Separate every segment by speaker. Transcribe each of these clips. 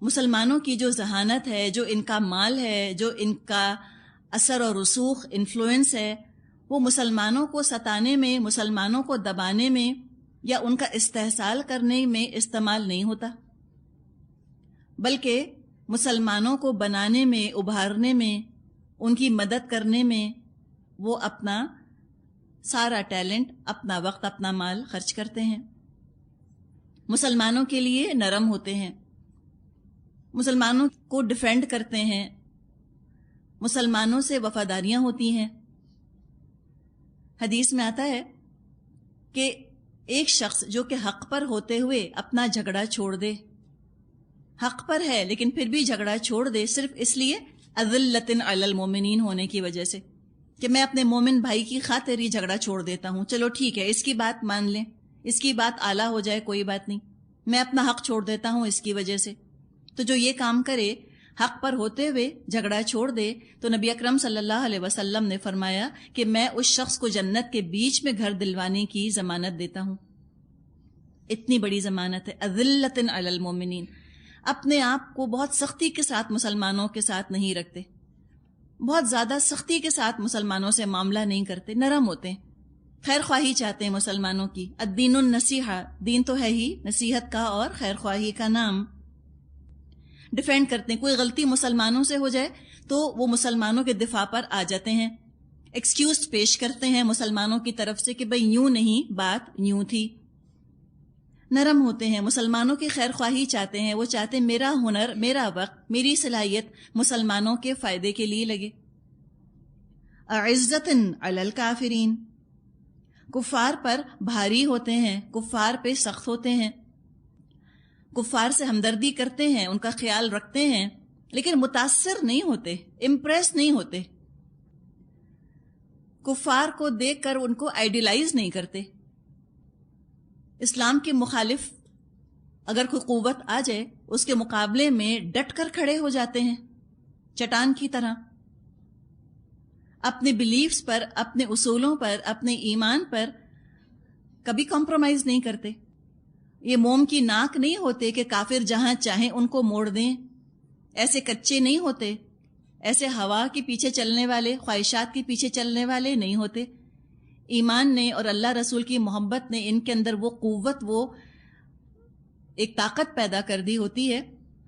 Speaker 1: مسلمانوں کی جو ذہانت ہے، جو ان کا مال ہے، جو ان کا اثر اور رسوخ انفلوئنس ہے، وہ مسلمانوں کو ستانے میں، مسلمانوں کو دبانے میں یا ان کا استحصال کرنے میں استعمال نہیں ہوتا، بلکہ مسلمانوں کو بنانے میں، ابھارنے میں، ان کی مدد کرنے میں وہ اپنا سارا ٹیلنٹ، اپنا وقت، اپنا مال خرچ کرتے ہیں. مسلمانوں کے لیے نرم ہوتے ہیں، مسلمانوں کو ڈیفینڈ کرتے ہیں، مسلمانوں سے وفاداریاں ہوتی ہیں. حدیث میں آتا ہے کہ ایک شخص جو کہ حق پر ہوتے ہوئے اپنا جھگڑا چھوڑ دے، حق پر ہے لیکن پھر بھی جھگڑا چھوڑ دے، صرف اس لیے اذلۃ علی المومنین ہونے کی وجہ سے کہ میں اپنے مومن بھائی کی خاطر ہی جھگڑا چھوڑ دیتا ہوں، چلو ٹھیک ہے اس کی بات مان لیں، اس کی بات اعلیٰ ہو جائے، کوئی بات نہیں، میں اپنا حق چھوڑ دیتا ہوں اس کی وجہ سے. تو جو یہ کام کرے، حق پر ہوتے ہوئے جھگڑا چھوڑ دے، تو نبی اکرم صلی اللہ علیہ وسلم نے فرمایا کہ میں اس شخص کو جنت کے بیچ میں گھر دلوانے کی ضمانت دیتا ہوں. اتنی بڑی ضمانت ہے، اذلۃ علی المومنین. اپنے آپ کو بہت سختی کے ساتھ مسلمانوں کے ساتھ نہیں رکھتے، بہت زیادہ سختی کے ساتھ مسلمانوں سے معاملہ نہیں کرتے، نرم ہوتے ہیں، خیر خواہی چاہتے ہیں مسلمانوں کی. الدین النصیحہ، دین تو ہے ہی نصیحت کا اور خیر خواہی کا نام. ڈیفینڈ کرتے ہیں، کوئی غلطی مسلمانوں سے ہو جائے تو وہ مسلمانوں کے دفاع پر آ جاتے ہیں، ایکسکیوز پیش کرتے ہیں مسلمانوں کی طرف سے کہ بھئی یوں نہیں، بات یوں تھی. نرم ہوتے ہیں، مسلمانوں کی خیر خواہی چاہتے ہیں، وہ چاہتے ہیں میرا ہنر، میرا وقت، میری صلاحیت مسلمانوں کے فائدے کے لیے لگے. اعزۃ علی الکافرین، کفار پر بھاری ہوتے ہیں، کفار پہ سخت ہوتے ہیں، کفار سے ہمدردی کرتے ہیں، ان کا خیال رکھتے ہیں، لیکن متاثر نہیں ہوتے، امپریس نہیں ہوتے، کفار کو دیکھ کر ان کو آئیڈیلائز نہیں کرتے. اسلام کے مخالف اگر کوئی قوت آ جائے اس کے مقابلے میں ڈٹ کر کھڑے ہو جاتے ہیں چٹان کی طرح. اپنے بلیفز پر، اپنے اصولوں پر، اپنے ایمان پر کبھی کمپرومائز نہیں کرتے. یہ موم کی ناک نہیں ہوتے کہ کافر جہاں چاہیں ان کو موڑ دیں، ایسے کچے نہیں ہوتے، ایسے ہوا کے پیچھے چلنے والے، خواہشات کے پیچھے چلنے والے نہیں ہوتے. ایمان نے اور اللہ رسول کی محبت نے ان کے اندر وہ قوت، وہ ایک طاقت پیدا کر دی ہوتی ہے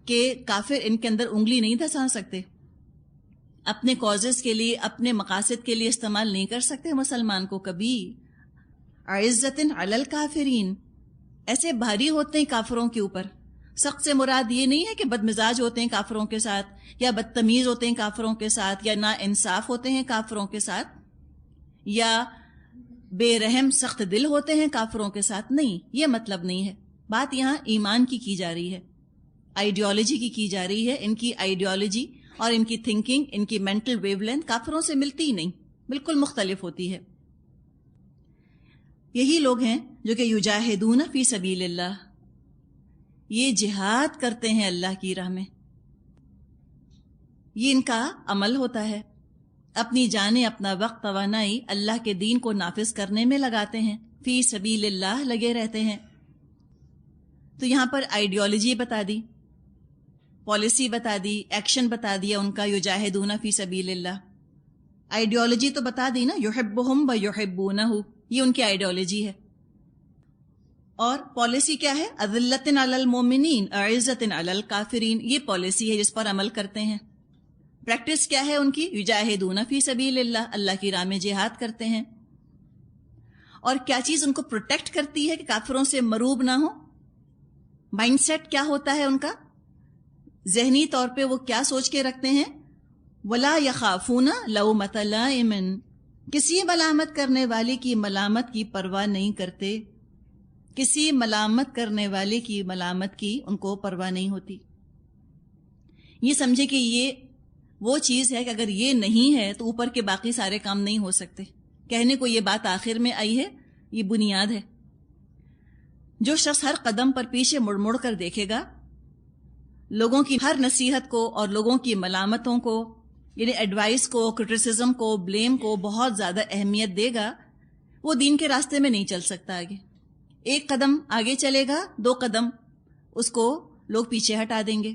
Speaker 1: کہ کافر ان کے اندر انگلی نہیں دھسا سکتے، اپنے کازز کے لیے، اپنے مقاصد کے لیے استعمال نہیں کر سکتے مسلمان کو کبھی. عزت علی الکافرین، ایسے بھاری ہوتے ہیں کافروں کے اوپر. سخت سے مراد یہ نہیں ہے کہ بد مزاج ہوتے ہیں کافروں کے ساتھ، یا بدتمیز ہوتے ہیں کافروں کے ساتھ، یا نا انصاف ہوتے ہیں کافروں کے ساتھ، یا بے رحم سخت دل ہوتے ہیں کافروں کے ساتھ. نہیں، یہ مطلب نہیں ہے. بات یہاں ایمان کی جا رہی ہے، آئیڈیالوجی کی جا رہی ہے. ان کی آئیڈیالوجی اور ان کی تھنکنگ، ان کی مینٹل ویو لینتھ کافروں سے ملتی ہی نہیں، بالکل مختلف ہوتی ہے. یہی لوگ ہیں جو کہ یجاہدون فی سبیل اللہ، یہ جہاد کرتے ہیں اللہ کی راہ میں. یہ ان کا عمل ہوتا ہے، اپنی جانیں، اپنا وقت، توانائی اللہ کے دین کو نافذ کرنے میں لگاتے ہیں، فی سبیل اللہ لگے رہتے ہیں. تو یہاں پر آئیڈیالوجی بتا دی، پالیسی بتا دی، ایکشن بتا دیا ان کا، یجاہدون فی سبیل اللہ. آئیڈیالوجی تو بتا دی نا، یحبہم و یحبونہ، یہ ان کی آئیڈیالوجی ہے. اور پالیسی کیا ہے؟ اذلۃ علی المومنین اعزۃ علی الکافرین، یہ پالیسی ہے جس پر عمل کرتے ہیں. پریکٹس کیا ہے ان کی؟ یجاہدون فی سبیل اللہ، اللہ کی راہ میں جہاد کرتے ہیں. اور کیا چیز ان کو پروٹیکٹ کرتی ہے کہ کافروں سے مروب نہ ہو؟ مائنڈ سیٹ کیا ہوتا ہے ان کا؟ ذہنی طور پہ وہ کیا سوچ کے رکھتے ہیں؟ ولا یخافون لومۃ لائم، کسی ملامت کرنے والے کی ملامت کی پرواہ نہیں کرتے، کسی ملامت کرنے والے کی ملامت کی ان کو پرواہ نہیں ہوتی. یہ سمجھے کہ یہ وہ چیز ہے کہ اگر یہ نہیں ہے تو اوپر کے باقی سارے کام نہیں ہو سکتے. کہنے کو یہ بات آخر میں آئی ہے، یہ بنیاد ہے. جو شخص ہر قدم پر پیچھے مڑ مڑ کر دیکھے گا، لوگوں کی ہر نصیحت کو اور لوگوں کی ملامتوں کو، یعنی ایڈوائس کو، کرٹیسزم کو، بلیم کو بہت زیادہ اہمیت دے گا، وہ دین کے راستے میں نہیں چل سکتا آگے. ایک قدم آگے چلے گا، 2 قدم اس کو لوگ پیچھے ہٹا دیں گے.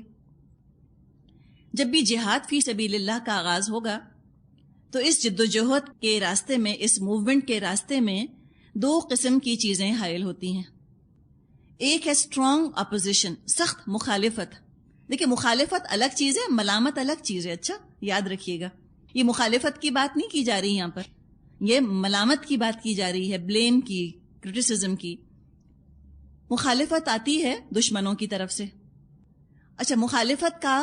Speaker 1: جب بھی جہاد فی سبیل اللہ کا آغاز ہوگا تو اس جدوجہد کے راستے میں، اس موومنٹ کے راستے میں 2 قسم کی چیزیں حائل ہوتی ہیں. ایک ہے اسٹرانگ اپوزیشن، سخت مخالفت. دیکھیں مخالفت الگ چیز ہے، ملامت الگ چیز ہے. اچھا یاد رکھیے گا، یہ مخالفت کی بات نہیں کی جا رہی یہاں پر، یہ ملامت کی بات کی جا رہی ہے، بلیم کی، کرٹیسزم کی. مخالفت آتی ہے دشمنوں کی طرف سے. اچھا مخالفت کا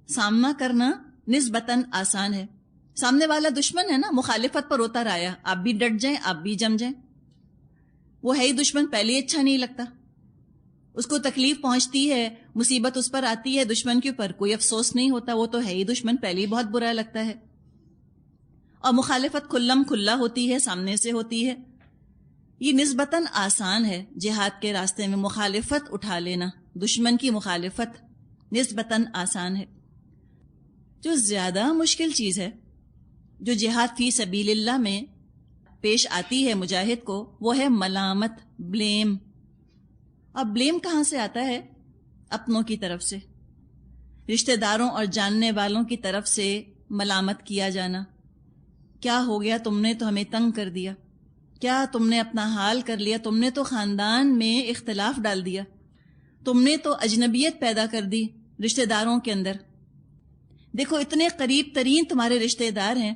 Speaker 1: سامنا کرنا نسبتاً آسان ہے. سامنے والا دشمن ہے نا، مخالفت پر روتا رایا، آپ بھی ڈٹ جائیں، آپ بھی جم جائیں. وہ ہے ہی دشمن، پہلے ہی اچھا نہیں لگتا، اس کو تکلیف پہنچتی ہے، مصیبت اس پر آتی ہے دشمن کے اوپر، کوئی افسوس نہیں ہوتا، وہ تو ہے ہی دشمن، پہلے ہی بہت برا لگتا ہے. اور مخالفت کھلم کھلا ہوتی ہے، سامنے سے ہوتی ہے. یہ نسبتاً آسان ہے جہاد کے راستے میں مخالفت اٹھا لینا، دشمن کی مخالفت نسبتاً آسان ہے. جو زیادہ مشکل چیز ہے جو جہاد فی سبیل اللہ میں پیش آتی ہے مجاہد کو، وہ ہے ملامت، بلیم. اب بلیم کہاں سے آتا ہے؟ اپنوں کی طرف سے، رشتہ داروں اور جاننے والوں کی طرف سے ملامت کیا جانا. کیا ہو گیا، تم نے تو ہمیں تنگ کر دیا، کیا تم نے اپنا حال کر لیا، تم نے تو خاندان میں اختلاف ڈال دیا، تم نے تو اجنبیت پیدا کر دی رشتہ داروں کے اندر. دیکھو اتنے قریب ترین تمہارے رشتہ دار ہیں،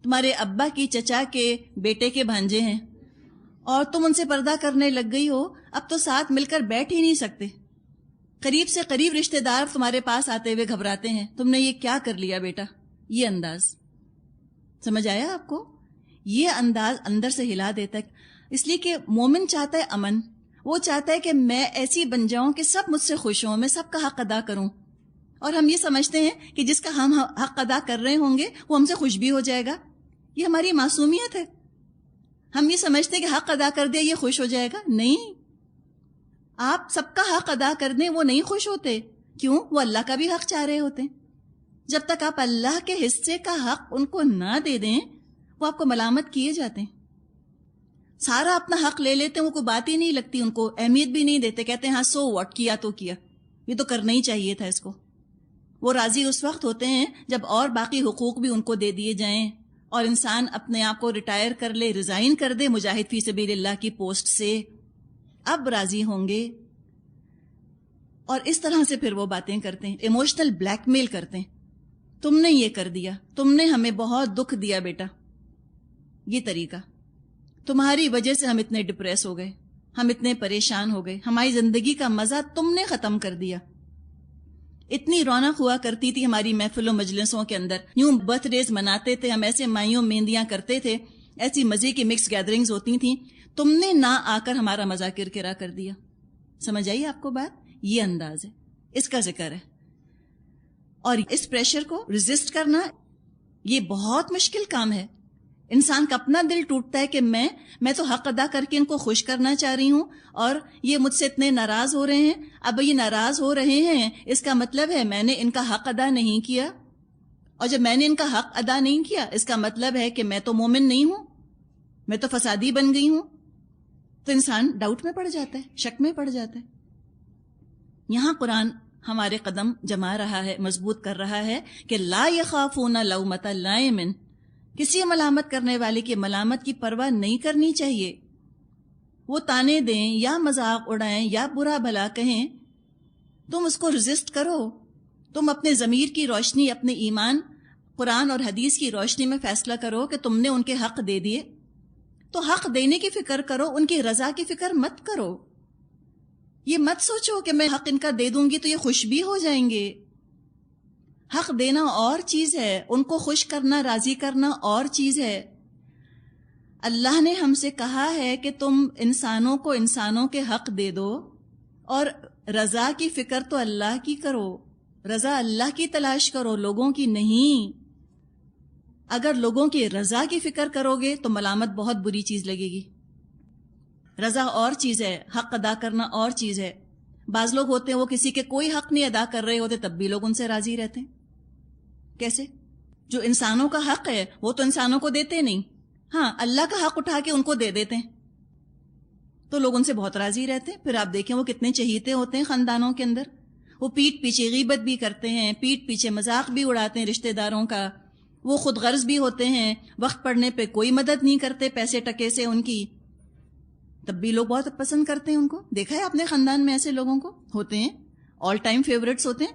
Speaker 1: تمہارے ابا کی چچا کے بیٹے کے بھانجے ہیں، اور تم ان سے پردہ کرنے لگ گئی ہو. اب تو ساتھ مل کر بیٹھ ہی نہیں سکتے. قریب سے قریب رشتہ دار تمہارے پاس آتے ہوئے گھبراتے ہیں، تم نے یہ کیا کر لیا بیٹا. یہ انداز سمجھ آیا آپ کو؟ یہ انداز اندر سے ہلا دیتا ہے. اس لیے کہ مومن چاہتا ہے امن، وہ چاہتا ہے کہ میں ایسی بن جاؤں کہ سب مجھ سے خوش ہوں، میں سب کا حق ادا کروں. اور ہم یہ سمجھتے ہیں کہ جس کا ہم حق ادا کر رہے ہوں گے وہ ہم سے خوش بھی ہو جائے گا. یہ ہماری معصومیت ہے. ہم یہ سمجھتے ہیں کہ حق ادا کر دیا یہ خوش ہو جائے گا. نہیں، آپ سب کا حق ادا کر دیں وہ نہیں خوش ہوتے. کیوں؟ وہ اللہ کا بھی حق چاہ رہے ہوتے ہیں. جب تک آپ اللہ کے حصے کا حق ان کو نہ دے دیں وہ آپ کو ملامت کیے جاتے ہیں. سارا اپنا حق لے لیتے ہیں، وہ کوئی بات ہی نہیں لگتی، ان کو اہمیت بھی نہیں دیتے. کہتے ہیں ہاں سو واٹ، کیا تو کیا، یہ تو کرنا ہی چاہیے تھا اس کو. وہ راضی اس وقت ہوتے ہیں جب اور باقی حقوق بھی ان کو دے دیے جائیں اور انسان اپنے آپ کو ریٹائر کر لے، ریزائن کر دے مجاہد فی سبیل اللہ کی پوسٹ سے، اب راضی ہوں گے. اور اس طرح سے پھر وہ باتیں کرتے ہیں، ایموشنل بلیک میل کرتے ہیں. تم نے یہ کر دیا، تم نے ہمیں بہت دکھ دیا بیٹا، یہ طریقہ، تمہاری وجہ سے ہم اتنے ڈپریس ہو گئے، ہم اتنے پریشان ہو گئے، ہماری زندگی کا مزہ تم نے ختم کر دیا. اتنی رونق ہوا کرتی تھی ہماری محفل و مجلسوں کے اندر، یوں برتھ ڈیز مناتے تھے ہم، ایسے مائیوں مہندیاں کرتے تھے، ایسی مزے کی مکس گیدرنگز ہوتی تھیں، تم نے نہ آ کر ہمارا مزہ کرکرا کر دیا. سمجھ آئی آپ کو بات؟ یہ انداز ہے، اس کا ذکر ہے. اور اس پریشر کو ریزسٹ کرنا یہ بہت مشکل کام ہے. انسان کا اپنا دل ٹوٹتا ہے کہ میں تو حق ادا کر کے ان کو خوش کرنا چاہ رہی ہوں اور یہ مجھ سے اتنے ناراض ہو رہے ہیں. اب یہ ناراض ہو رہے ہیں اس کا مطلب ہے میں نے ان کا حق ادا نہیں کیا، اور جب میں نے ان کا حق ادا نہیں کیا اس کا مطلب ہے کہ میں تو مومن نہیں ہوں، میں تو فسادی بن گئی ہوں. تو انسان ڈاؤٹ میں پڑ جاتا ہے، شک میں پڑ جاتا ہے. یہاں قرآن ہمارے قدم جما رہا ہے، مضبوط کر رہا ہے کہ لا یخافون لومۃ لائم، کسی ملامت کرنے والے کی ملامت کی پرواہ نہیں کرنی چاہیے. وہ تانے دیں یا مذاق اڑائیں یا برا بھلا کہیں، تم اس کو ریزسٹ کرو. تم اپنے ضمیر کی روشنی، اپنے ایمان، قرآن اور حدیث کی روشنی میں فیصلہ کرو کہ تم نے ان کے حق دے دیے تو حق دینے کی فکر کرو، ان کی رضا کی فکر مت کرو. یہ مت سوچو کہ میں حق ان کا دے دوں گی تو یہ خوش بھی ہو جائیں گے. حق دینا اور چیز ہے، ان کو خوش کرنا، راضی کرنا اور چیز ہے. اللہ نے ہم سے کہا ہے کہ تم انسانوں کو انسانوں کے حق دے دو، اور رضا کی فکر تو اللہ کی کرو، رضا اللہ کی تلاش کرو، لوگوں کی نہیں. اگر لوگوں کی رضا کی فکر کرو گے تو ملامت بہت بری چیز لگے گی. رضا اور چیز ہے، حق ادا کرنا اور چیز ہے. بعض لوگ ہوتے ہیں وہ کسی کے کوئی حق نہیں ادا کر رہے ہوتے تب بھی لوگ ان سے راضی رہتے ہیں. کیسے؟ جو انسانوں کا حق ہے وہ تو انسانوں کو دیتے نہیں، ہاں اللہ کا حق اٹھا کے ان کو دے دیتے ہیں تو لوگ ان سے بہت راضی رہتے ہیں. پھر آپ دیکھیں وہ کتنے چہیتے ہوتے ہیں خاندانوں کے اندر. وہ پیٹھ پیچھے غیبت بھی کرتے ہیں، پیٹھ پیچھے مذاق بھی اڑاتے ہیں رشتہ داروں کا، وہ خود غرض بھی ہوتے ہیں، وقت پڑنے پہ کوئی مدد نہیں کرتے پیسے ٹکے سے ان کی، تب بھی لوگ بہت پسند کرتے ہیں ان کو. دیکھا ہے اپنے خاندان میں ایسے لوگوں کو؟ ہوتے ہیں، آل ٹائم فیورٹس ہوتے ہیں.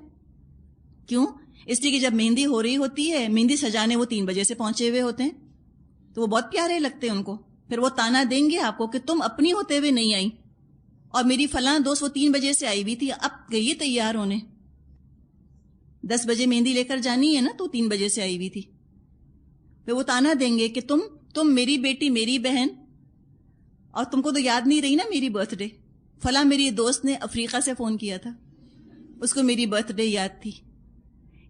Speaker 1: کیوں؟ اس لیے کہ جب مہندی ہو رہی ہوتی ہے، مہندی سجانے وہ 3 بجے سے پہنچے ہوئے ہوتے ہیں، تو وہ بہت پیارے لگتے ہیں ان کو. پھر وہ تانا دیں گے آپ کو کہ تم اپنی ہوتے ہوئے نہیں آئی، اور میری فلاں دوست وہ 3 بجے سے آئی ہوئی تھی، اب گئی تیار ہونے. 10 بجے مہندی لے کر جانی ہے نا، تو 3 بجے سے آئی ہوئی تھی. پھر وہ تانا دیں گے کہ تم میری بیٹی، میری بہن، اور تم کو تو یاد نہیں رہی نا میری برتھ ڈے. فلاں میری دوست نے افریقہ سے فون کیا تھا، اس کو میری برتھ ڈے یاد تھی.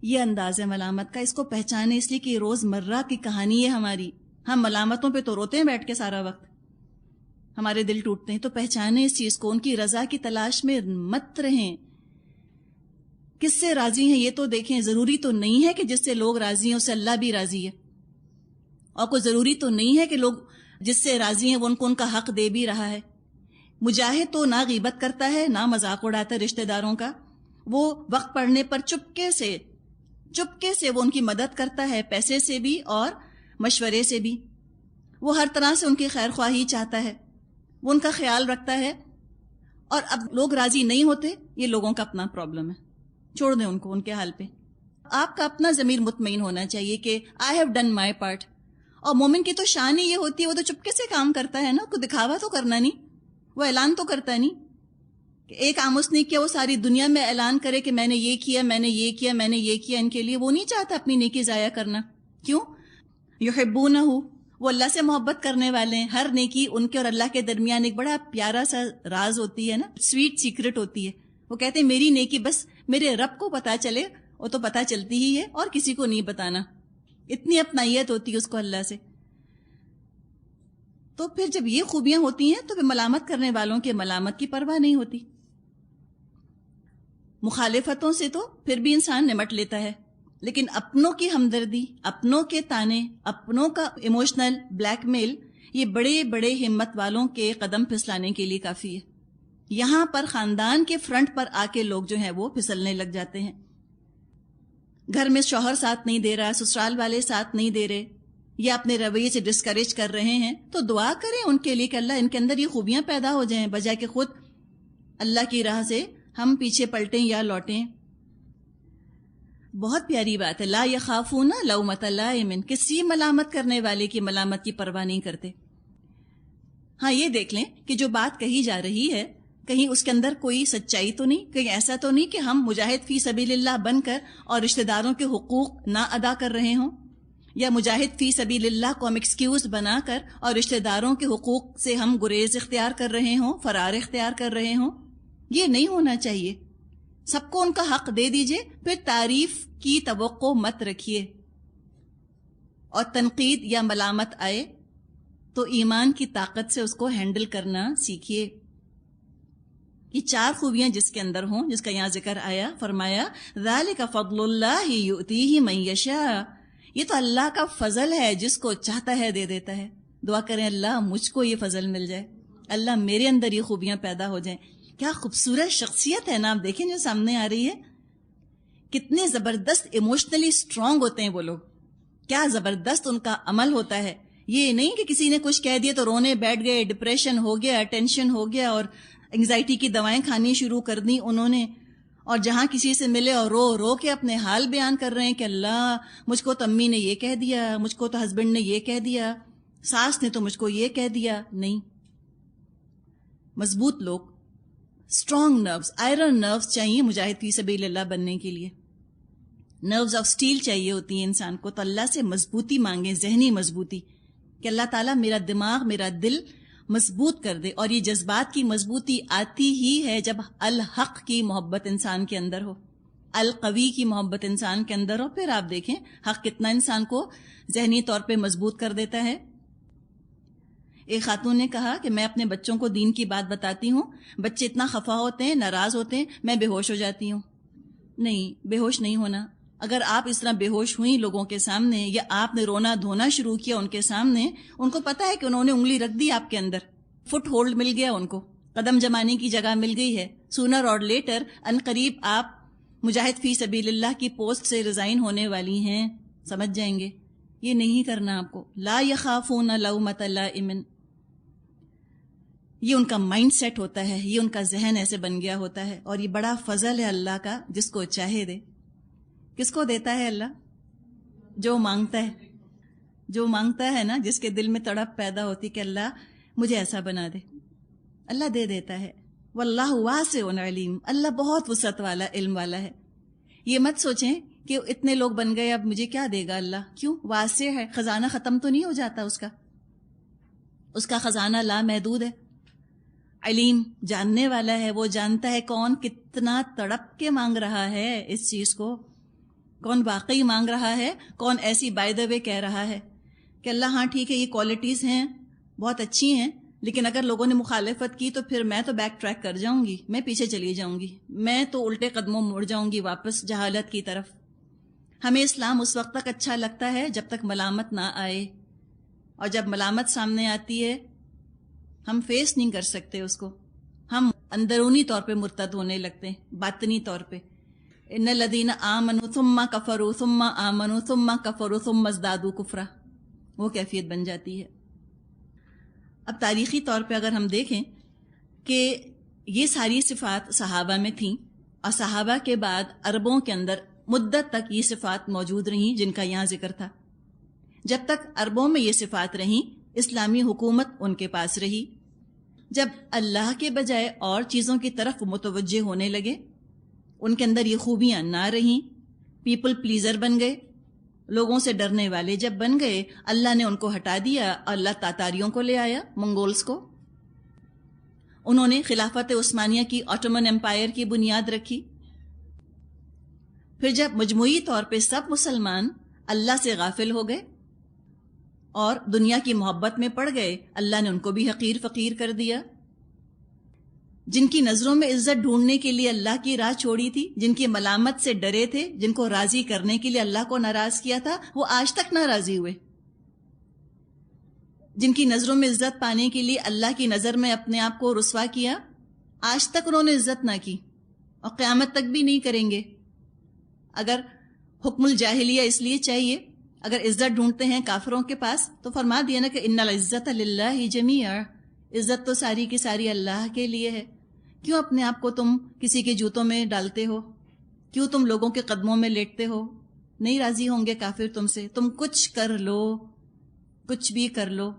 Speaker 1: یہ انداز ہے ملامت کا. اس کو پہچانے، اس لیے کہ روز مرہ کی کہانی ہے ہماری. ہم ملامتوں پہ تو روتے ہیں بیٹھ کے سارا وقت، ہمارے دل ٹوٹتے ہیں. تو پہچانے اس چیز کو. ان کی رضا کی تلاش میں مت رہیں. کس سے راضی ہیں یہ تو دیکھیں. ضروری تو نہیں ہے کہ جس سے لوگ راضی ہیں اس سے اللہ بھی راضی ہے، اور کوئی ضروری تو نہیں ہے کہ لوگ جس سے راضی ہیں وہ ان کو ان کا حق دے بھی رہا ہے. مجاہد تو نہ غیبت کرتا ہے، نہ مذاق اڑاتا ہے رشتہ داروں کا. وہ وقت پڑنے پر چپکے سے وہ ان کی مدد کرتا ہے، پیسے سے بھی اور مشورے سے بھی. وہ ہر طرح سے ان کی خیر خواہی چاہتا ہے، وہ ان کا خیال رکھتا ہے. اور اب لوگ راضی نہیں ہوتے، یہ لوگوں کا اپنا پرابلم ہے، چھوڑ دیں ان کو ان کے حال پہ. آپ کا اپنا ضمیر مطمئن ہونا چاہیے کہ I have done my part. اور مومن کی تو شان ہی یہ ہوتی ہے، وہ تو چپکے سے کام کرتا ہے نا، کو دکھاوا تو کرنا نہیں، وہ اعلان تو کرتا نہیں کہ ایک کام اس نے کیا وہ ساری دنیا میں اعلان کرے کہ میں نے یہ کیا، میں نے یہ کیا، میں نے یہ کیا ان کے لیے. وہ نہیں چاہتا اپنی نیکی ضائع کرنا. کیوں؟ یحبونہ، وہ اللہ سے محبت کرنے والے ہیں. ہر نیکی ان کے اور اللہ کے درمیان ایک بڑا پیارا سا راز ہوتی ہے نا، سویٹ سیکرٹ ہوتی ہے. وہ کہتے ہیں میری نیکی بس میرے رب کو پتا چلے، وہ تو پتا چلتی ہی ہے، اور کسی کو نہیں بتانا. اتنی اپنائیت ہوتی ہے اس کو اللہ سے. تو پھر جب یہ خوبیاں ہوتی ہیں تو پھر ملامت کرنے والوں کے ملامت کی پرواہ نہیں ہوتی. مخالفتوں سے تو پھر بھی انسان نمٹ لیتا ہے، لیکن اپنوں کی ہمدردی، اپنوں کے تانے، اپنوں کا ایموشنل بلیک میل، یہ بڑے بڑے ہمت والوں کے قدم پھسلانے کے لیے کافی ہے. یہاں پر خاندان کے فرنٹ پر آ کے لوگ جو ہیں وہ پھسلنے لگ جاتے ہیں. گھر میں شوہر ساتھ نہیں دے رہا، سسرال والے ساتھ نہیں دے رہے، یا اپنے رویے سے ڈسکریج کر رہے ہیں، تو دعا کریں ان کے لیے کہ اللہ ان کے اندر یہ خوبیاں پیدا ہو جائیں، بجائے کہ خود اللہ کی راہ سے ہم پیچھے پلٹیں یا لوٹیں. بہت پیاری بات ہے. لا یخافون لومۃ لائم، کسی ملامت کرنے والے کی ملامت کی پرواہ نہیں کرتے. ہاں یہ دیکھ لیں کہ جو بات کہی جا رہی ہے کہیں اس کے اندر کوئی سچائی تو نہیں، کہیں ایسا تو نہیں کہ ہم مجاہد فی سبیل اللہ بن کر اور رشتہ داروں کے حقوق نہ ادا کر رہے ہوں، یا مجاہد فی سبیل اللہ کو ہم ایکسکیوز بنا کر اور رشتہ داروں کے حقوق سے ہم گریز اختیار کر رہے ہوں، فرار اختیار کر رہے ہوں. یہ نہیں ہونا چاہیے. سب کو ان کا حق دے دیجئے، پھر تعریف کی توقع مت رکھیے. اور تنقید یا ملامت آئے تو ایمان کی طاقت سے اس کو ہینڈل کرنا سیکھیے. یہ 4 خوبیاں جس کے اندر ہوں، جس کا یہاں ذکر آیا، فرمایا ذالک فضل اللہ یؤتیہ من یشاء، یہ تو اللہ کا فضل ہے، جس کو چاہتا ہے دے دیتا ہے. دعا کریں اللہ مجھ کو یہ فضل مل جائے، اللہ میرے اندر یہ خوبیاں پیدا ہو جائیں. کیا خوبصورت شخصیت ہے نا، آپ دیکھیں جو سامنے آ رہی ہے، کتنے زبردست ایموشنلی اسٹرانگ ہوتے ہیں وہ لوگ، کیا زبردست ان کا عمل ہوتا ہے. یہ نہیں کہ کسی نے کچھ کہہ دیا تو رونے بیٹھ گئے، ڈپریشن ہو گیا، ٹینشن ہو گیا، اور انگزائٹی کی دوائیں کھانی شروع کر دی انہوں نے، اور جہاں کسی سے ملے اور رو رو کے اپنے حال بیان کر رہے ہیں کہ اللہ مجھ کو تو امی نے یہ کہہ دیا، مجھ کو تو ہسبینڈ نے یہ کہہ دیا، ساس نے تو مجھ کو یہ کہہ دیا. نہیں، مضبوط لوگ، اسٹرانگ نروز، آئرن نروز چاہیے مجاہد فی سبیل اللہ بننے کے لیے. نروز آف سٹیل چاہیے ہوتی ہیں انسان کو. تو اللہ سے مضبوطی مانگیں، ذہنی مضبوطی، کہ اللہ تعالیٰ میرا دماغ، میرا دل مضبوط کر دے. اور یہ جذبات کی مضبوطی آتی ہی ہے جب الحق کی محبت انسان کے اندر ہو، القوی کی محبت انسان کے اندر ہو. پھر آپ دیکھیں حق کتنا انسان کو ذہنی طور پہ مضبوط کر دیتا ہے. ایک خاتون نے کہا کہ میں اپنے بچوں کو دین کی بات بتاتی ہوں، بچے اتنا خفا ہوتے ہیں، ناراض ہوتے ہیں، میں بے ہوش ہو جاتی ہوں. نہیں، بے ہوش نہیں ہونا. اگر آپ اس طرح بے ہوش ہوئیں لوگوں کے سامنے، یا آپ نے رونا دھونا شروع کیا ان کے سامنے، ان کو پتا ہے کہ انہوں نے انگلی رکھ دی آپ کے اندر، فٹ ہولڈ مل گیا، ان کو قدم جمانے کی جگہ مل گئی ہے. سونر اور لیٹر ان قریب آپ مجاہد فی سبیل اللہ کی پوسٹ سے ریزائن ہونے والی ہیں، سمجھ جائیں گے یہ نہیں کرنا آپ کو. لا یخافون لومۃ لائم، یہ ان کا مائنڈ سیٹ ہوتا ہے، یہ ان کا ذہن ایسے بن گیا ہوتا ہے. اور یہ بڑا فضل ہے اللہ کا، جس کو چاہے دے. کس کو دیتا ہے اللہ؟ جو مانگتا ہے. جو مانگتا ہے نا، جس کے دل میں تڑپ پیدا ہوتی کہ اللہ مجھے ایسا بنا دے، اللہ دے دیتا ہے. واللہ واسع علیم، اللہ بہت وسعت والا، علم والا ہے. یہ مت سوچیں کہ اتنے لوگ بن گئے اب مجھے کیا دے گا اللہ. کیوں؟ واسع ہے، خزانہ ختم تو نہیں ہو جاتا اس کا خزانہ لامحدود ہے. علیم، جاننے والا ہے، وہ جانتا ہے کون کتنا تڑپ کے مانگ رہا ہے اس چیز کو، کون واقعی مانگ رہا ہے، کون ایسی بائی دا وے کہہ رہا ہے کہ اللہ ہاں ٹھیک ہے یہ کوالٹیز ہیں بہت اچھی ہیں، لیکن اگر لوگوں نے مخالفت کی تو پھر میں تو بیک ٹریک کر جاؤں گی، میں پیچھے چلی جاؤں گی، میں تو الٹے قدموں مڑ جاؤں گی واپس جہالت کی طرف. ہمیں اسلام اس وقت تک اچھا لگتا ہے جب تک ملامت نہ آئے، اور جب ملامت سامنے آتی ہے ہم فیس نہیں کر سکتے اس کو، ہم اندرونی طور پہ مرتد ہونے لگتے ہیں، باطنی طور پہ. ان الذین آمنوا ثم کفروا ثم آمنوا ثم کفروا ثم ازدادوا کفرا، وہ کیفیت بن جاتی ہے. اب تاریخی طور پہ اگر ہم دیکھیں کہ یہ ساری صفات صحابہ میں تھیں، اور صحابہ کے بعد عربوں کے اندر مدت تک یہ صفات موجود رہیں جن کا یہاں ذکر تھا. جب تک عربوں میں یہ صفات رہیں، اسلامی حکومت ان کے پاس رہی. جب اللہ کے بجائے اور چیزوں کی طرف متوجہ ہونے لگے، ان کے اندر یہ خوبیاں نہ رہیں، پیپل پلیزر بن گئے، لوگوں سے ڈرنے والے جب بن گئے، اللہ نے ان کو ہٹا دیا، اللہ تاتاریوں کو لے آیا، منگولز کو. انہوں نے خلافت عثمانیہ کی، آٹومن امپائر کی بنیاد رکھی. پھر جب مجموعی طور پہ سب مسلمان اللہ سے غافل ہو گئے اور دنیا کی محبت میں پڑ گئے، اللہ نے ان کو بھی حقیر فقیر کر دیا. جن کی نظروں میں عزت ڈھونڈنے کے لیے اللہ کی راہ چھوڑی تھی، جن کی ملامت سے ڈرے تھے، جن کو راضی کرنے کے لیے اللہ کو ناراض کیا تھا، وہ آج تک ناراضی ہوئے. جن کی نظروں میں عزت پانے کے لیے اللہ کی نظر میں اپنے آپ کو رسوا کیا، آج تک انہوں نے عزت نہ کی اور قیامت تک بھی نہیں کریں گے. اگر حکم الجاہلیہ اس لیے چاہیے، اگر عزت ڈھونڈتے ہیں کافروں کے پاس تو فرما دیا نا کہ ان العزت للہ جمیعا، عزت تو ساری کی ساری اللہ کے لیے ہے. کیوں اپنے آپ کو تم کسی کے جوتوں میں ڈالتے ہو؟ کیوں تم لوگوں کے قدموں میں لیٹتے ہو؟ نہیں راضی ہوں گے کافر تم سے، تم کچھ کر لو، کچھ بھی کر لو.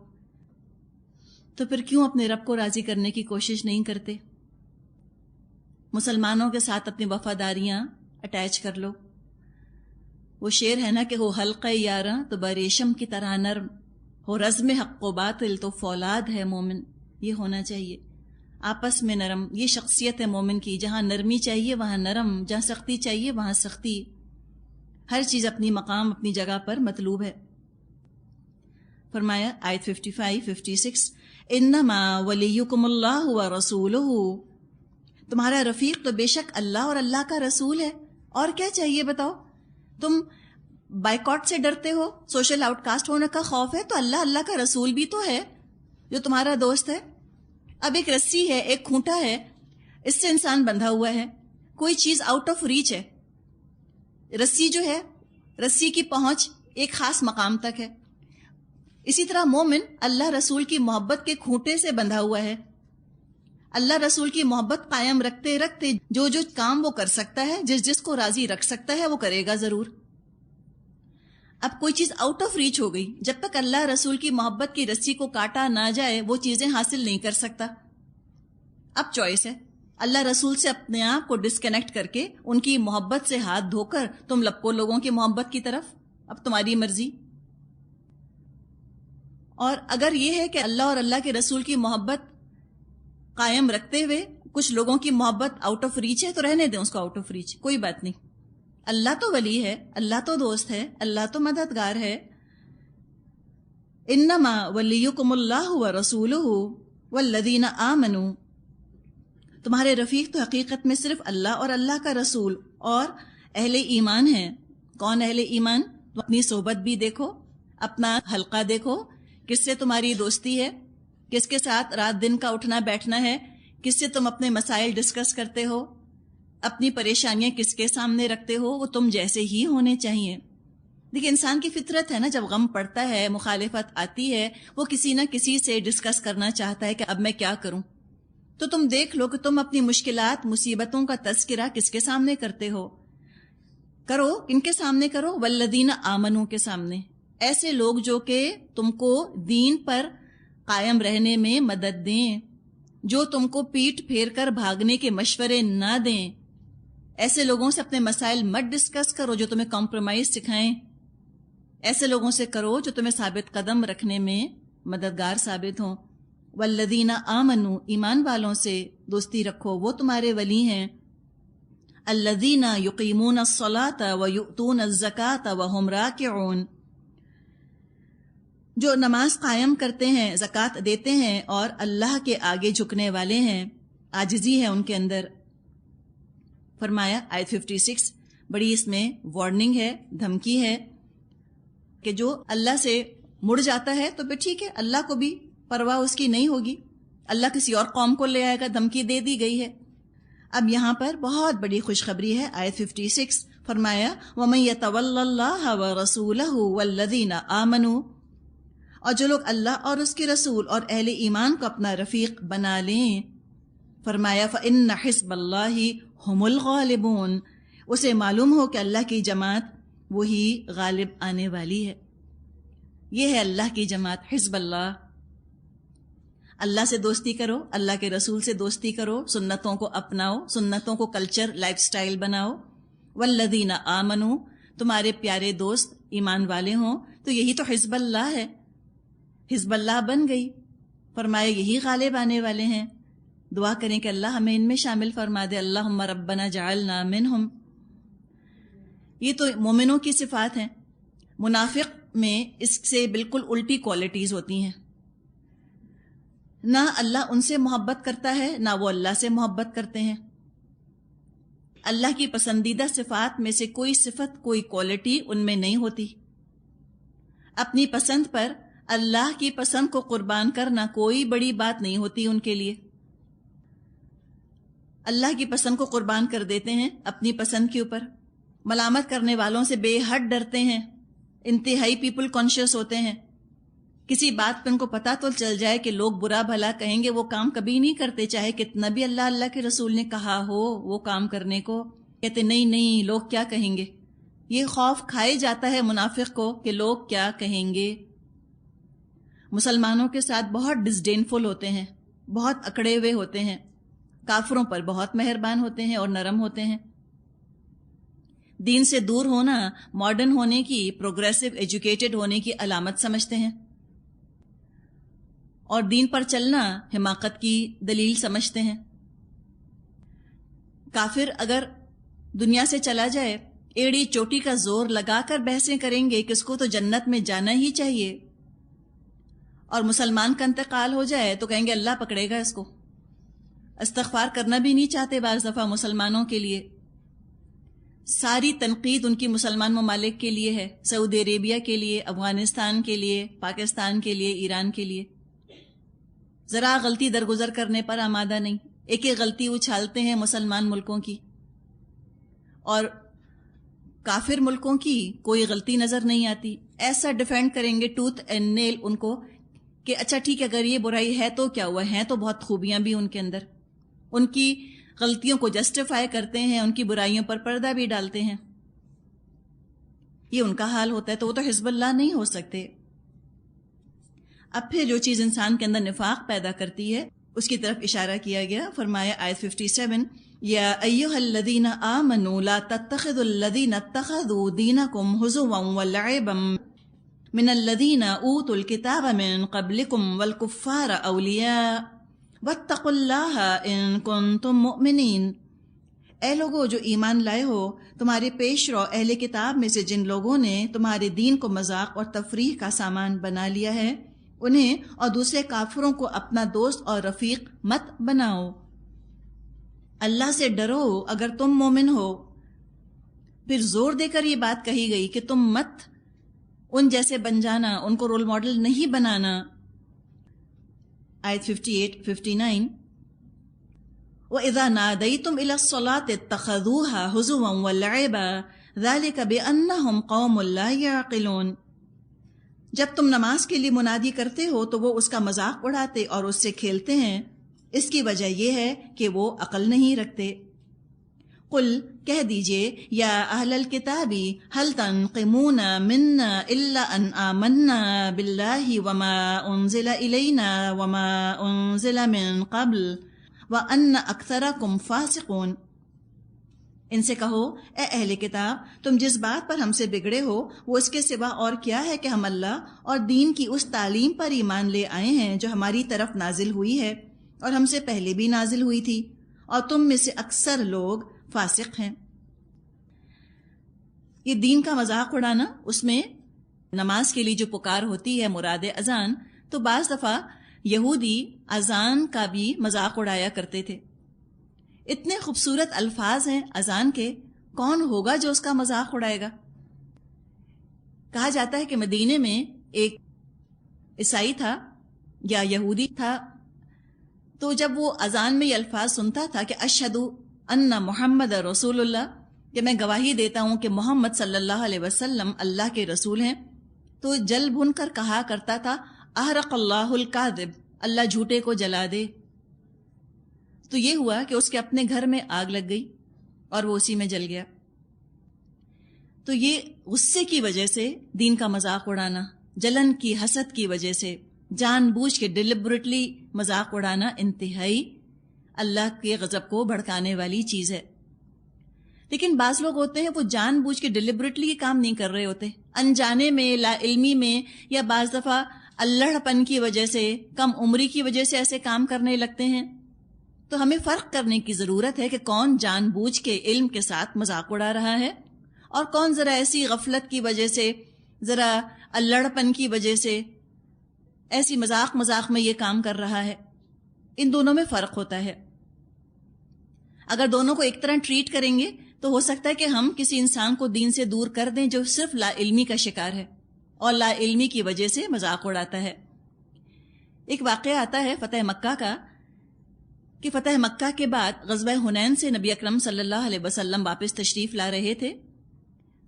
Speaker 1: تو پھر کیوں اپنے رب کو راضی کرنے کی کوشش نہیں کرتے؟ مسلمانوں کے ساتھ اپنی وفاداریاں اٹیچ کر لو. وہ شعر ہے نا کہ ہو حلقہ یاراں تو بریشم کی طرح نرم، ہو رزم حق و باطل تو فولاد ہے مومن. یہ ہونا چاہیے آپس میں نرم. یہ شخصیت ہے مومن کی، جہاں نرمی چاہیے وہاں نرم، جہاں سختی چاہیے وہاں سختی. ہر چیز اپنی مقام، اپنی جگہ پر مطلوب ہے. فرمایا آیت 55-56 انما ولیکم اللہ ورسولہ، تمہارا رفیق تو بے شک اللہ اور اللہ کا رسول ہے. اور کیا چاہیے بتاؤ؟ تم بائیکاٹ سے ڈرتے ہو، سوشل آؤٹ کاسٹ ہونے کا خوف ہے، تو اللہ کا رسول بھی تو ہے جو تمہارا دوست ہے. اب ایک رسی ہے، ایک کھونٹا ہے، اس سے انسان بندھا ہوا ہے، کوئی چیز آؤٹ آف ریچ ہے. رسی جو ہے، رسی کی پہنچ ایک خاص مقام تک ہے. اسی طرح مومن اللہ رسول کی محبت کے کھونٹے سے بندھا ہوا ہے. اللہ رسول کی محبت قائم رکھتے رکھتے جو کام وہ کر سکتا ہے، جس کو راضی رکھ سکتا ہے، وہ کرے گا ضرور. اب کوئی چیز آؤٹ آف ریچ ہو گئی، جب تک اللہ رسول کی محبت کی رسی کو کاٹا نہ جائے وہ چیزیں حاصل نہیں کر سکتا. اب چوائس ہے، اللہ رسول سے اپنے آپ کو ڈسکنیکٹ کر کے ان کی محبت سے ہاتھ دھو کر تم لپکو لوگوں کی محبت کی طرف. اب تمہاری مرضی. اور اگر یہ ہے کہ اللہ اور اللہ کے رسول کی محبت قائم رکھتے ہوئے کچھ لوگوں کی محبت آؤٹ آف ریچ ہے، تو رہنے دیں اس کو آؤٹ آف ریچ، کوئی بات نہیں. اللہ تو ولی ہے، اللہ تو دوست ہے، اللہ تو مددگار ہے. انما ولیکم اللہ ورسولہ والذین آمنوا، تمہارے رفیق تو حقیقت میں صرف اللہ اور اللہ کا رسول اور اہل ایمان ہیں. کون اہل ایمان؟ تو اپنی صحبت بھی دیکھو، اپنا حلقہ دیکھو، کس سے تمہاری دوستی ہے، کس کے ساتھ رات دن کا اٹھنا بیٹھنا ہے، کس سے تم اپنے مسائل ڈسکس کرتے ہو، اپنی پریشانیاں کس کے سامنے رکھتے ہو، وہ تم جیسے ہی ہونے چاہیے. دیکھیں انسان کی فطرت ہے نا، جب غم پڑتا ہے، مخالفت آتی ہے، وہ کسی نہ کسی سے ڈسکس کرنا چاہتا ہے کہ اب میں کیا کروں. تو تم دیکھ لو کہ تم اپنی مشکلات، مصیبتوں کا تذکرہ کس کے سامنے کرتے ہو. کرو، کن کے سامنے کرو؟ والذین آمنو کے سامنے. ایسے لوگ جو کہ تم کو دین پر قائم رہنے میں مدد دیں، جو تم کو پیٹ پھیر کر بھاگنے کے مشورے نہ دیں. ایسے لوگوں سے اپنے مسائل مت ڈسکس کرو جو تمہیں کمپرومائز سکھائیں. ایسے لوگوں سے کرو جو تمہیں ثابت قدم رکھنے میں مددگار ثابت ہوں. والذین آمنو، ایمان والوں سے دوستی رکھو، وہ تمہارے ولی ہیں. الذین یقیمون الصلاۃ ویؤتون الزکاۃ وہم راکعون، جو نماز قائم کرتے ہیں، زکوٰۃ دیتے ہیں اور اللہ کے آگے جھکنے والے ہیں، عاجزی ہے ان کے اندر. فرمایا آیت 56 بڑی اس میں وارننگ ہے، دھمکی ہے کہ جو اللہ سے مڑ جاتا ہے تو پھر ٹھیک ہے، اللہ کو بھی پرواہ اس کی نہیں ہوگی، اللہ کسی اور قوم کو لے آئے گا. دھمکی دے دی گئی ہے. اب یہاں پر بہت بڑی خوشخبری ہے. آیت 56 فرمایا وَمَن يَتَوَلَّ اللَّهَ وَرَسُولَهُ وَالَّذِينَ آمَنُوا، اور جو لوگ اللہ اور اس کے رسول اور اہل ایمان کو اپنا رفیق بنا لیں، فرمایا فَإِنَّ حِزْبَ اللَّهِ هُمُ الْغَالِبُونَ، اسے معلوم ہو کہ اللہ کی جماعت وہی غالب آنے والی ہے. یہ ہے اللہ کی جماعت، حزب اللہ. اللہ سے دوستی کرو، اللہ کے رسول سے دوستی کرو، سنتوں کو اپناؤ، سنتوں کو کلچر، لائف سٹائل بناؤ. والذین آمنوا، تمہارے پیارے دوست ایمان والے ہوں تو یہی تو حزب اللہ ہے. حزب اللہ بن گئی. فرمایا یہی غالب آنے والے ہیں. دعا کریں کہ اللہ ہمیں ان میں شامل فرما دے. اللہم ربنا جعلنا منہم. یہ تو مومنوں کی صفات ہیں. منافق میں اس سے بالکل الٹی کوالٹیز ہوتی ہیں. نہ اللہ ان سے محبت کرتا ہے، نہ وہ اللہ سے محبت کرتے ہیں. اللہ کی پسندیدہ صفات میں سے کوئی صفت، کوئی کوالٹی ان میں نہیں ہوتی. اپنی پسند پر اللہ کی پسند کو قربان کرنا کوئی بڑی بات نہیں ہوتی ان کے لیے. اللہ کی پسند کو قربان کر دیتے ہیں اپنی پسند کے اوپر. ملامت کرنے والوں سے بے حد ڈرتے ہیں، انتہائی پیپل کانشیس ہوتے ہیں. کسی بات پہ ان کو پتہ تو چل جائے کہ لوگ برا بھلا کہیں گے، وہ کام کبھی نہیں کرتے، چاہے کتنا بھی اللہ کے رسول نے کہا ہو وہ کام کرنے کو. کہتے نہیں لوگ کیا کہیں گے. یہ خوف کھائے جاتا ہے منافق کو کہ لوگ کیا کہیں گے. مسلمانوں کے ساتھ بہت ڈسڈینفل ہوتے ہیں، بہت اکڑے ہوئے ہوتے ہیں. کافروں پر بہت مہربان ہوتے ہیں اور نرم ہوتے ہیں. دین سے دور ہونا ماڈرن ہونے کی، پروگریسو ایجوکیٹڈ ہونے کی علامت سمجھتے ہیں، اور دین پر چلنا حماقت کی دلیل سمجھتے ہیں. کافر اگر دنیا سے چلا جائے، ایڑی چوٹی کا زور لگا کر بحثیں کریں گے کہ اس کو تو جنت میں جانا ہی چاہیے، اور مسلمان کا انتقال ہو جائے تو کہیں گے اللہ پکڑے گا اس کو. استغفار کرنا بھی نہیں چاہتے بعض دفعہ مسلمانوں کے لیے. ساری تنقید ان کی مسلمان ممالک کے لیے ہے، سعودی عربیہ کے لیے، افغانستان کے لیے، پاکستان کے لیے، ایران کے لیے. ذرا غلطی درگزر کرنے پر آمادہ نہیں. ایک ایک غلطی اچھالتے ہیں مسلمان ملکوں کی، اور کافر ملکوں کی کوئی غلطی نظر نہیں آتی. ایسا ڈیفینڈ کریں گے ٹوتھ اینڈ نیل ان کو کہ اچھا ٹھیک ہے، اگر یہ برائی ہے تو کیا ہوا، ہیں تو بہت خوبیاں بھی ان کے اندر. ان کی غلطیوں کو جسٹیفائی کرتے ہیں، ان کی برائیوں پر پردہ بھی ڈالتے ہیں. یہ ان کا حال ہوتا ہے. تو وہ تو حزب اللہ نہیں ہو سکتے. اب پھر جو چیز انسان کے اندر نفاق پیدا کرتی ہے اس کی طرف اشارہ کیا گیا. فرمایا آیت 57 یا ایھا الذین آمنوا لا تتخذوا الذین اتخذوا دینکم ھزوا ولعبا من الذین اوتوا الکتاب من قبلکم والکفار اولیاء واتقوا اللہ ان کنتم مؤمنین. اے لوگو جو ایمان لائے ہو، تمہارے پیش رو اہل کتاب میں سے جن لوگوں نے تمہارے دین کو مذاق اور تفریح کا سامان بنا لیا ہے، انہیں اور دوسرے کافروں کو اپنا دوست اور رفیق مت بناؤ. اللہ سے ڈرو اگر تم مومن ہو. پھر زور دے کر یہ بات کہی گئی کہ تم مت ان جیسے بن جانا، ان کو رول ماڈل نہیں بنانا. آیت 58-59 وَإِذَا نَادَيْتُمْ إِلَى الصَّلَاةِ اتَّخَذُوهَا هُزُوًا وَلَعِبًا ذَلِكَ بِأَنَّهُمْ قَوْمٌ لَا يَعْقِلُونَ۔ جب تم نماز کے لیے منادی کرتے ہو تو وہ اس کا مذاق اڑاتے اور اس سے کھیلتے ہیں، اس کی وجہ یہ ہے کہ وہ عقل نہیں رکھتے۔ قل کہہ دیجئے یا اہل الکتاب هل تنقمون منا الا ان آمنا باللہ وما انزل الینا وما انزل من قبل وان اکثرکم فاسقون۔ ان سے کہو اے اہل کتاب، تم جس بات پر ہم سے بگڑے ہو وہ اس کے سوا اور کیا ہے کہ ہم اللہ اور دین کی اس تعلیم پر ایمان لے آئے ہیں جو ہماری طرف نازل ہوئی ہے اور ہم سے پہلے بھی نازل ہوئی تھی، اور تم میں سے اکثر لوگ فاسق ہیں۔ یہ دین کا مذاق اڑانا، اس میں نماز کے لیے جو پکار ہوتی ہے مراد اذان، تو بعض دفعہ یہودی اذان کا بھی مذاق اڑایا کرتے تھے۔ اتنے خوبصورت الفاظ ہیں اذان کے، کون ہوگا جو اس کا مذاق اڑائے گا؟ کہا جاتا ہے کہ مدینے میں ایک عیسائی تھا یا یہودی تھا، تو جب وہ اذان میں یہ الفاظ سنتا تھا کہ اشہد ان محمد رسول اللہ، کہ میں گواہی دیتا ہوں کہ محمد صلی اللہ علیہ وسلم اللہ کے رسول ہیں، تو جل بھن کر کہا کرتا تھا احرق اللہ الکاذب، اللہ جھوٹے کو جلا دے۔ تو یہ ہوا کہ اس کے اپنے گھر میں آگ لگ گئی اور وہ اسی میں جل گیا۔ تو یہ غصے کی وجہ سے دین کا مذاق اڑانا، جلن کی، حسد کی وجہ سے جان بوجھ کے ڈیلیبریٹلی مذاق اڑانا انتہائی اللہ کے غضب کو بھڑکانے والی چیز ہے۔ لیکن بعض لوگ ہوتے ہیں وہ جان بوجھ کے ڈیلیبریٹلی یہ کام نہیں کر رہے ہوتے، انجانے میں، لا علمی میں، یا بعض دفعہ اللڑ پن کی وجہ سے، کم عمری کی وجہ سے ایسے کام کرنے لگتے ہیں۔ تو ہمیں فرق کرنے کی ضرورت ہے کہ کون جان بوجھ کے علم کے ساتھ مذاق اڑا رہا ہے اور کون ذرا ایسی غفلت کی وجہ سے، ذرا اللڑ پن کی وجہ سے ایسی مذاق میں یہ کام کر رہا ہے۔ ان دونوں میں فرق ہوتا ہے۔ اگر دونوں کو ایک طرح ٹریٹ کریں گے تو ہو سکتا ہے کہ ہم کسی انسان کو دین سے دور کر دیں جو صرف لا علمی کا شکار ہے اور لا علمی کی وجہ سے مذاق اڑاتا ہے۔ ایک واقعہ آتا ہے فتح مکہ کا، کہ فتح مکہ کے بعد غزوہ حنین سے نبی اکرم صلی اللہ علیہ وسلم واپس تشریف لا رہے تھے،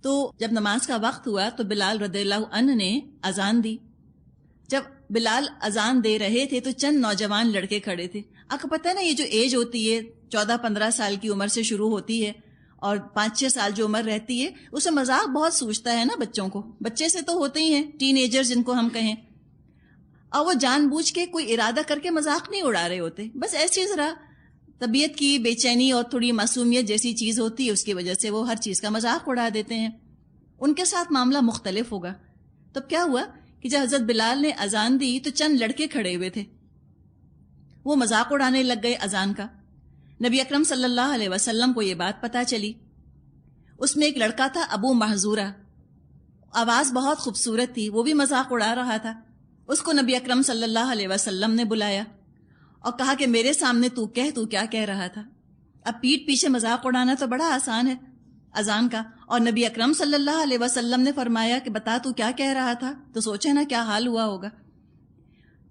Speaker 1: تو جب نماز کا وقت ہوا تو بلال رضی اللہ عنہ نے اذان دی۔ جب بلال اذان دے رہے تھے تو چند نوجوان لڑکے کھڑے تھے۔ آپ کو پتہ ہے نا، یہ جو ایج ہوتی ہے 14-15 سال کی عمر سے شروع ہوتی ہے اور 5-6 سال جو عمر رہتی ہے، اسے مذاق بہت سوچتا ہے نا بچوں کو۔ بچے سے تو ہوتے ہی ہیں، ٹین ایجر جن کو ہم کہیں، اور وہ جان بوجھ کے کوئی ارادہ کر کے مذاق نہیں اڑا رہے ہوتے، بس ایسی ذرا طبیعت کی بے چینی اور تھوڑی معصومیت جیسی چیز ہوتی ہے، اس کی وجہ سے وہ ہر چیز کا مذاق اڑا دیتے ہیں۔ ان کے ساتھ معاملہ مختلف ہوگا۔ تب کیا ہوا کہ جب حضرت بلال نے اذان دی تو چند لڑکے کھڑے ہوئے تھے، وہ مذاق اڑانے لگ گئے اذان کا۔ نبی اکرم صلی اللہ علیہ وسلم کو یہ بات پتہ چلی۔ اس میں ایک لڑکا تھا ابو محذورہ، آواز بہت خوبصورت تھی، وہ بھی مذاق اڑا رہا تھا۔ اس کو نبی اکرم صلی اللہ علیہ وسلم نے بلایا اور کہا کہ میرے سامنے تو کیا کہہ رہا تھا۔ اب پیٹھ پیچھے مذاق اڑانا تو بڑا آسان ہے اذان کا، اور نبی اکرم صلی اللہ علیہ وسلم نے فرمایا کہ بتا تو کیا کہہ رہا تھا، تو سوچے نا کیا حال ہوا ہوگا۔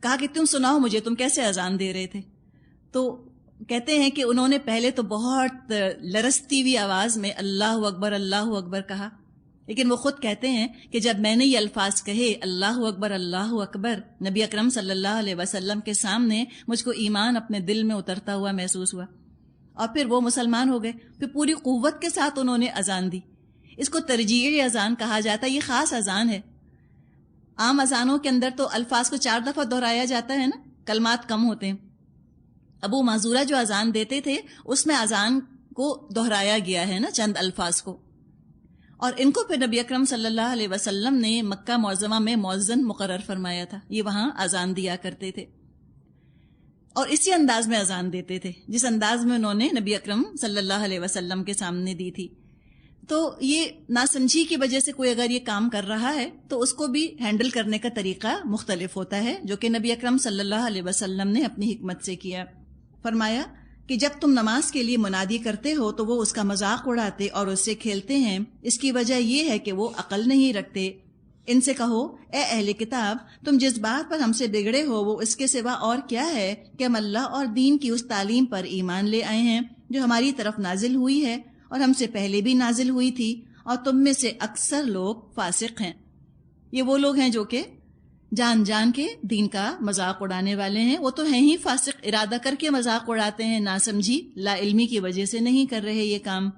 Speaker 1: کہا کہ تم سناؤ مجھے، تم کیسے اذان دے رہے تھے؟ تو کہتے ہیں کہ انہوں نے پہلے تو بہت لرزتی ہوئی آواز میں اللہ اکبر کہا، لیکن وہ خود کہتے ہیں کہ جب میں نے یہ الفاظ کہے اللہ اکبر، نبی اکرم صلی اللہ علیہ وسلم کے سامنے مجھ کو ایمان اپنے دل میں اترتا ہوا محسوس ہوا، اور پھر وہ مسلمان ہو گئے۔ پھر پوری قوت کے ساتھ انہوں نے اذان دی۔ اس کو ترجیعی اذان کہا جاتا ہے، یہ خاص اذان ہے۔ عام اذانوں کے اندر تو الفاظ کو 4 دفعہ دہرایا جاتا ہے نا، کلمات کم ہوتے ہیں۔ ابو معذورہ جو اذان دیتے تھے اس میں اذان کو دہرایا گیا ہے نا، چند الفاظ کو، اور ان کو پھر نبی اکرم صلی اللہ علیہ وسلم نے مکہ معظمہ میں مؤذن مقرر فرمایا تھا، یہ وہاں اذان دیا کرتے تھے اور اسی انداز میں اذان دیتے تھے جس انداز میں انہوں نے نبی اکرم صلی اللہ علیہ وسلم کے سامنے دی تھی۔ تو یہ ناسمجھی کی وجہ سے کوئی اگر یہ کام کر رہا ہے تو اس کو بھی ہینڈل کرنے کا طریقہ مختلف ہوتا ہے، جو کہ نبی اکرم صلی اللہ علیہ وسلم نے اپنی حکمت سے کیا۔ فرمایا کہ جب تم نماز کے لیے منادی کرتے ہو تو وہ اس کا مذاق اڑاتے اور اس سے کھیلتے ہیں، اس کی وجہ یہ ہے کہ وہ عقل نہیں رکھتے۔ ان سے کہو اے اہل کتاب تم جس بات پر ہم سے بگڑے ہو وہ اس کے سوا اور کیا ہے کہ ہم اللہ اور دین کی اس تعلیم پر ایمان لے آئے ہیں جو ہماری طرف نازل ہوئی ہے اور ہم سے پہلے بھی نازل ہوئی تھی، اور تم میں سے اکثر لوگ فاسق ہیں۔ یہ وہ لوگ ہیں جو کہ جان جان کے دین کا مذاق اڑانے والے ہیں، وہ تو ہیں ہی فاسق، ارادہ کر کے مذاق اڑاتے ہیں، ناسمجھی لا علمی کی وجہ سے نہیں کر رہے یہ کام۔